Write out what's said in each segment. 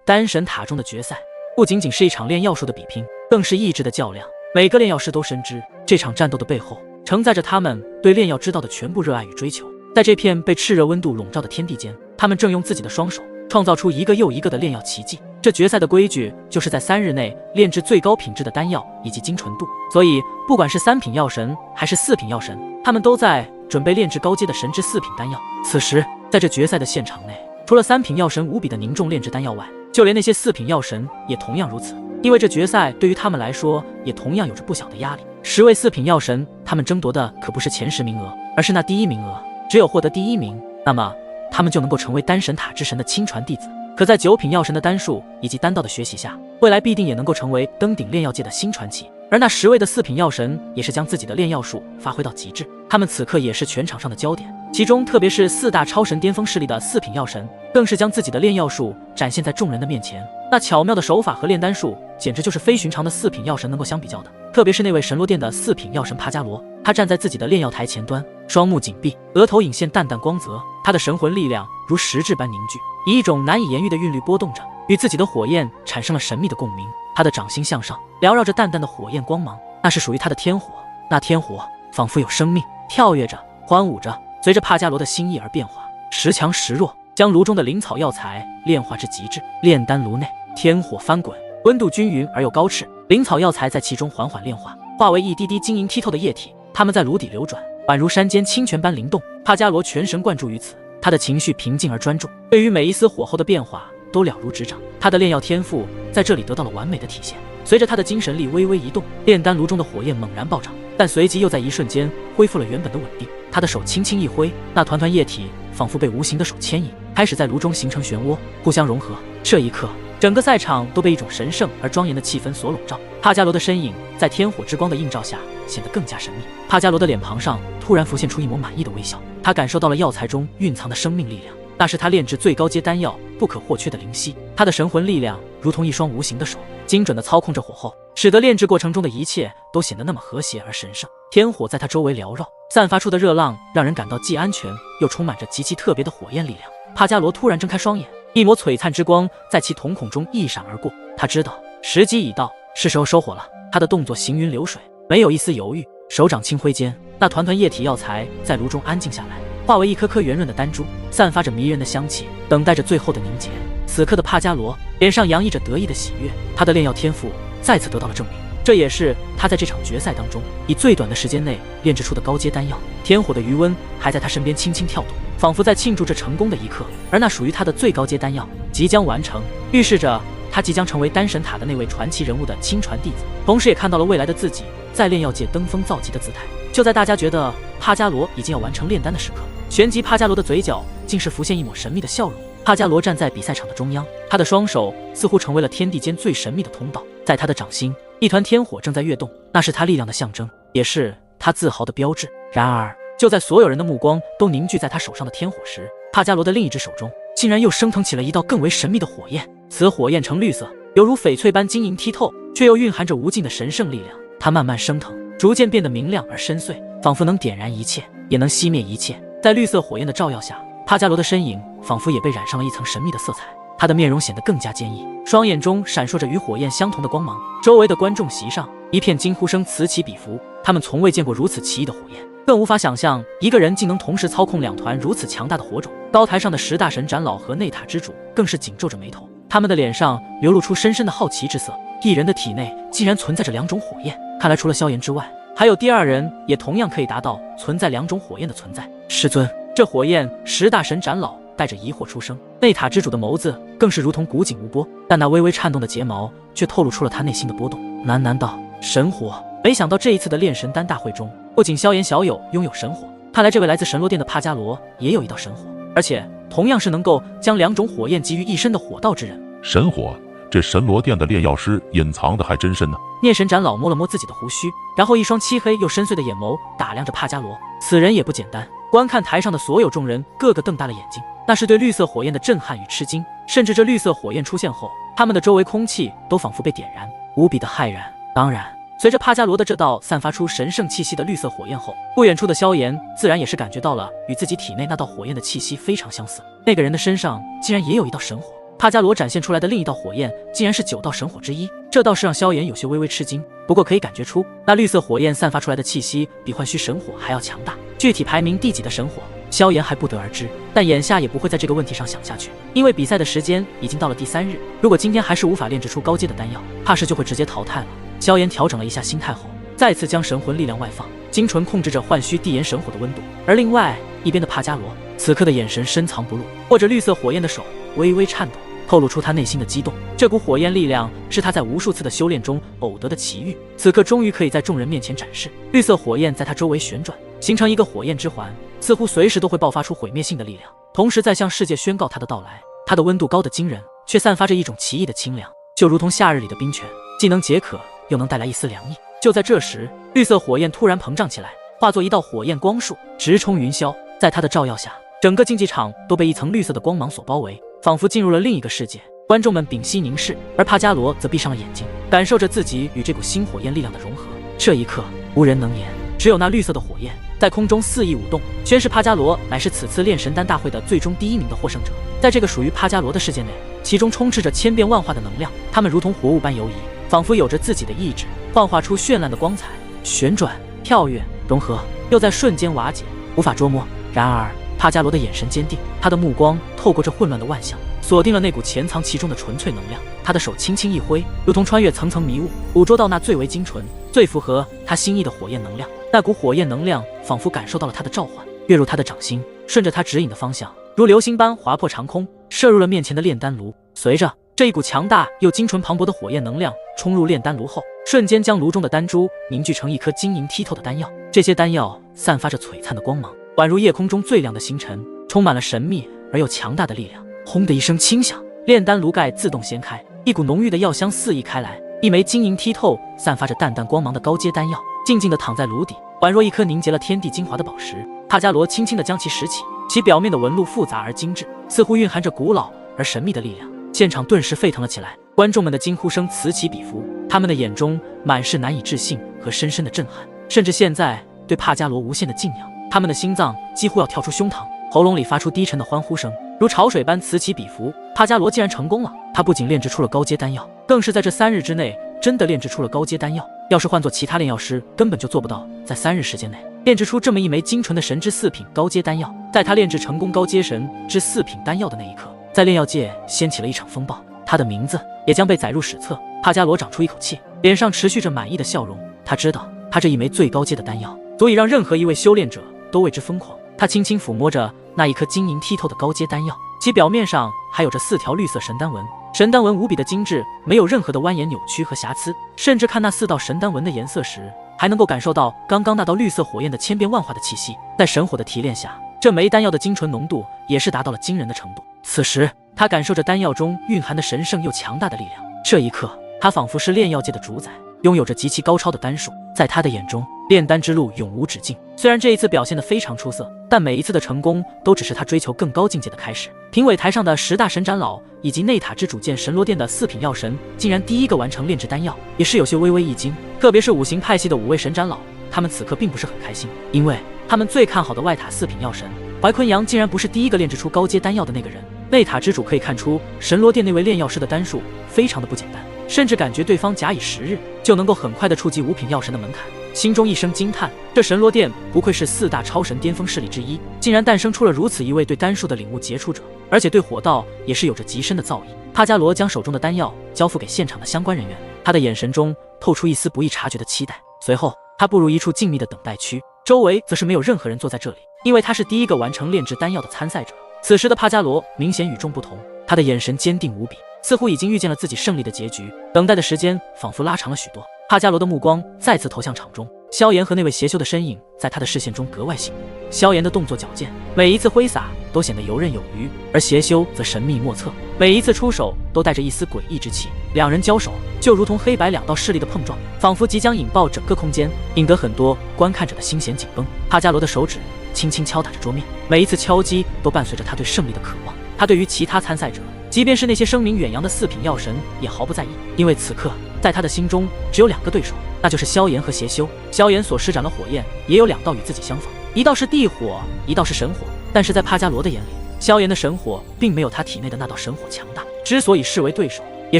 丹神塔中的决赛不仅仅是一场炼药术的比拼，更是意志的较量。每个炼药师都深知，这场战斗的背后承载着他们对炼药之道的全部热爱与追求。在这片被炽热温度笼罩的天地间，他们正用自己的双手创造出一个又一个的炼药奇迹。这决赛的规矩就是在3日内炼制最高品质的丹药以及精纯度，所以不管是3品药神还是4品药神，他们都在准备炼制高阶的神之4品丹药。此时，在这决赛的现场内，除了3品药神无比的凝重炼制丹药外，就连那些4品药神也同样如此。因为这决赛对于他们来说也同样有着不小的压力。10位4品药神，他们争夺的可不是前10名额，而是那第1名额。只有获得第1名，那么他们就能够成为丹神塔之神的亲传弟子。可在9品药神的丹术以及丹道的学习下，未来必定也能够成为登顶炼药界的新传奇。而那10位的4品药神也是将自己的炼药术发挥到极致，他们此刻也是全场上的焦点。其中特别是4大超神巅峰势力的4品药神，更是将自己的炼药术展现在众人的面前。那巧妙的手法和炼丹术，简直就是非寻常的4品药神能够相比较的。特别是那位神罗殿的4品药神帕加罗，他站在自己的炼药台前端，双目紧闭，额头隐现淡淡光泽，他的神魂力量如实质般凝聚，以一种难以言喻的韵律波动着，与自己的火焰产生了神秘的共鸣。他的掌心向上，缭绕着淡淡的火焰光芒，那是属于他的天火。那天火仿佛有生命，跳跃着，欢舞着，随着帕加罗的心意而变化，时强时弱，将炉中的灵草药材炼化至极致。炼丹炉内，天火翻滚，温度均匀而又高炽，灵草药材在其中缓缓炼化，化为一滴滴晶莹剔透的液体，它们在炉底流转，宛如山间清泉般灵动。帕加罗全神贯注于此，他的情绪平静而专注，对于每一丝火候的变化都了如指掌。他的炼药天赋在这里得到了完美的体现。随着他的精神力微微一动，炼丹炉中的火焰猛然暴涨，但随即又在一瞬间恢复了原本的稳定。他的手轻轻一挥，那团团液体仿佛被无形的手牵引，开始在炉中形成漩涡，互相融合。这一刻，整个赛场都被一种神圣而庄严的气氛所笼罩。帕加罗的身影在天火之光的映照下显得更加神秘。帕加罗的脸庞上突然浮现出一抹满意的微笑，他感受到了药材中蕴藏的生命力量，那是他炼制最高阶丹药不可或缺的灵犀。他的神魂力量如同一双无形的手，精准地操控着火候，使得炼制过程中的一切都显得那么和谐而神圣。天火在他周围缭绕，散发出的热浪让人感到既安全又充满着极其特别的火焰力量。帕加罗突然睁开双眼，一抹璀璨之光在其瞳孔中一闪而过。他知道时机已到，是时候收火了。他的动作行云流水，没有一丝犹豫，手掌轻挥间，那团团液体药材在炉中安静下来，化为一颗颗圆润的丹珠，散发着迷人的香气，等待着最后的凝结。此刻的帕加罗脸上洋溢着得意的喜悦，他的炼药天赋再次得到了证明，这也是他在这场决赛当中以最短的时间内炼制出的高阶丹药。天火的余温还在他身边轻轻跳动，仿佛在庆祝着成功的一刻，而那属于他的最高阶丹药即将完成，预示着他即将成为丹神塔的那位传奇人物的亲传弟子，同时也看到了未来的自己在炼药界登峰造极的姿态。就在大家觉得帕加罗已经要完成炼丹的时刻，旋即帕加罗的嘴角竟是浮现一抹神秘的笑容。帕加罗站在比赛场的中央，他的双手似乎成为了天地间最神秘的通道，在他的掌心，一团天火正在跃动，那是他力量的象征，也是他自豪的标志。然而，就在所有人的目光都凝聚在他手上的天火时，帕加罗的另一只手中竟然又升腾起了一道更为神秘的火焰。此火焰呈绿色，犹如翡翠般晶莹剔透，却又蕴含着无尽的神圣力量。它慢慢升腾，逐渐变得明亮而深邃，仿佛能点燃一切，也能熄灭一切。在绿色火焰的照耀下，帕加罗的身影仿佛也被染上了一层神秘的色彩，他的面容显得更加坚毅，双眼中闪烁着与火焰相同的光芒。周围的观众席上一片惊呼声此起彼伏，他们从未见过如此奇异的火焰，更无法想象一个人竟能同时操控2团如此强大的火种。高台上的10大神长老和内塔之主更是紧皱着眉头，他们的脸上流露出深深的好奇之色。一人的体内竟然存在着2种火焰，看来除了萧炎之外，还有第2人也同样可以达到存在2种火焰的存在。师尊，这火焰！10大神长老带着疑惑出声，内塔之主的眸子更是如同古井无波，但那微微颤动的睫毛却透露出了他内心的波动，喃喃道：神火。没想到这一次的炼神丹大会中，不仅萧炎小友拥有神火，看来这位来自神罗殿的帕加罗也有一道神火，而且同样是能够将2种火焰集于一身的火道之人。神火，这神罗殿的炼药师隐藏的还真深呢。孽神长老摸了摸自己的胡须，然后一双漆黑又深邃的眼眸打量着帕加罗，此人也不简单。观看台上的所有众人个个瞪大了眼睛，那是对绿色火焰的震撼与吃惊，甚至这绿色火焰出现后，他们的周围空气都仿佛被点燃，无比的骇然。当然，随着帕加罗的这道散发出神圣气息的绿色火焰后，不远处的萧炎自然也是感觉到了与自己体内那道火焰的气息非常相似，那个人的身上竟然也有一道神火。帕加罗展现出来的另一道火焰竟然是9道神火之一，这倒是让萧炎有些微微吃惊。不过可以感觉出，那绿色火焰散发出来的气息比幻虚神火还要强大。具体排名第几的神火，萧炎还不得而知。但眼下也不会在这个问题上想下去，因为比赛的时间已经到了第3日，如果今天还是无法炼制出高阶的丹药，怕是就会直接淘汰了。萧炎调整了一下心态后，再次将神魂力量外放，精纯控制着幻虚地炎神火的温度。而另外一边的帕加罗，此刻的眼神深藏不露，握着绿色火焰的手微微颤抖，透露出他内心的激动。这股火焰力量是他在无数次的修炼中偶得的奇遇，此刻终于可以在众人面前展示。绿色火焰在他周围旋转，形成一个火焰之环，似乎随时都会爆发出毁灭性的力量，同时在向世界宣告他的到来。他的温度高得惊人，却散发着一种奇异的清凉，就如同夏日里的冰泉，既能解渴，又能带来一丝凉意。就在这时，绿色火焰突然膨胀起来，化作一道火焰光束，直冲云霄。在它的照耀下，整个竞技场都被一层绿色的光芒所包围，仿佛进入了另一个世界。观众们屏息凝视，而帕加罗则闭上了眼睛，感受着自己与这股新火焰力量的融合。这一刻，无人能言，只有那绿色的火焰在空中肆意舞动，宣示帕加罗乃是此次炼神丹大会的最终第1名的获胜者。在这个属于帕加罗的世界内，其中充斥着千变万化的能量，它们如同活物般游移，仿佛有着自己的意志，幻化出绚烂的光彩，旋转、跳跃、融合，又在瞬间瓦解，无法捉摸。然而帕加罗的眼神坚定，他的目光透过这混乱的万象，锁定了那股潜藏其中的纯粹能量。他的手轻轻一挥，如同穿越层层迷雾，捕捉到那最为精纯、最符合他心意的火焰能量。那股火焰能量仿佛感受到了他的召唤，跃入他的掌心，顺着他指引的方向，如流星般划破长空，射入了面前的炼丹炉。随着这一股强大又精纯磅礴的火焰能量冲入炼丹炉后，瞬间将炉中的丹珠凝聚成一颗晶莹剔透的丹药。这些丹药散发着璀璨的光芒，宛如夜空中最亮的星辰，充满了神秘而又强大的力量。轰的一声轻响，炼丹炉盖自动掀开，一股浓郁的药香四溢开来。一枚晶莹剔透、散发着淡淡光芒的高阶丹药，静静地躺在炉底，宛若一颗凝结了天地精华的宝石。帕加罗轻轻地将其拾起，其表面的纹路复杂而精致，似乎蕴含着古老而神秘的力量。现场顿时沸腾了起来，观众们的惊呼声此起彼伏，他们的眼中满是难以置信和深深的震撼，甚至现在对帕加罗无限的敬仰。他们的心脏几乎要跳出胸膛，喉咙里发出低沉的欢呼声，如潮水般此起彼伏。帕加罗竟然成功了，他不仅炼制出了高阶丹药，更是在这3日之内真的炼制出了高阶丹药。要是换做其他炼药师，根本就做不到在3日时间内炼制出这么一枚精纯的神之4品高阶丹药。在他炼制成功高阶神之4品丹药的那一刻，在炼药界掀起了一场风暴，他的名字也将被载入史册。帕加罗长出一口气，脸上持续着满意的笑容。他知道，他这一枚最高阶的丹药足以让任何一位修炼者都为之疯狂。他轻轻抚摸着那一颗晶莹剔透的高阶丹药，其表面上还有着4条绿色神丹纹，神丹纹无比的精致，没有任何的蜿蜒扭曲和瑕疵。甚至看那4道神丹纹的颜色时，还能够感受到刚刚那道绿色火焰的千变万化的气息。在神火的提炼下，这枚丹药的精纯浓度也是达到了惊人的程度。此时他感受着丹药中蕴含的神圣又强大的力量，这一刻他仿佛是炼药界的主宰，拥有着极其高超的丹术。在他的眼中，炼丹之路永无止境。虽然这一次表现得非常出色，但每一次的成功都只是他追求更高境界的开始。评委台上的10大神长老以及内塔之主剑神罗殿的4品药神，竟然第一个完成炼制丹药，也是有些微微一惊。特别是五行派系的5位神长老，他们此刻并不是很开心，因为他们最看好的外塔4品药神怀坤阳竟然不是第一个炼制出高阶丹药的那个人。内塔之主可以看出神罗殿那位炼药师的丹术非常的不简单，甚至感觉对方假以10日就能够很快的触及5品药神的门槛，心中一声惊叹，这神罗殿不愧是4大超神巅峰势力之一，竟然诞生出了如此一位对丹术的领悟杰出者，而且对火道也是有着极深的造诣。帕加罗将手中的丹药交付给现场的相关人员，他的眼神中透出一丝不易察觉的期待。随后他步入一处静谧的等待区，周围则是没有任何人坐在这里，因为他是第一个完成炼制丹药的参赛者。此时的帕加罗明显与众不同，他的眼神坚定无比，似乎已经预见了自己胜利的结局。等待的时间仿佛拉长了许多，帕加罗的目光再次投向场中，萧炎和那位邪修的身影在他的视线中格外醒目。萧炎的动作矫健，每一次挥洒都显得游刃有余，而邪修则神秘莫测，每一次出手都带着一丝诡异之气。两人交手就如同黑白2道势力的碰撞，仿佛即将引爆整个空间，引得很多观看者的心弦紧绷。帕加罗的手指轻轻敲打着桌面，每一次敲击都伴随着他对胜利的渴望。他对于其他参赛者，即便是那些声名远扬的4品药神，也毫不在意，因为此刻在他的心中只有2个对手，那就是萧炎和邪修。萧炎所施展的火焰也有2道与自己相仿，一道是地火，一道是神火，但是在帕加罗的眼里，萧炎的神火并没有他体内的那道神火强大。之所以视为对手，也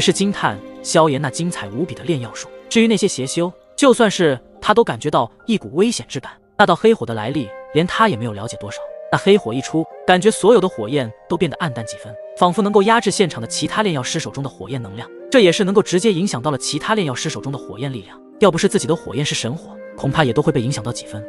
是惊叹萧炎那精彩无比的炼药术。至于那些邪修，就算是他都感觉到一股危险之感。那道黑火的来历，连他也没有了解多少。那黑火一出，感觉所有的火焰都变得暗淡几分，仿佛能够压制现场的其他炼药师手中的火焰能量。这也是能够直接影响到了其他炼药师手中的火焰力量。要不是自己的火焰是神火，恐怕也都会被影响到几分。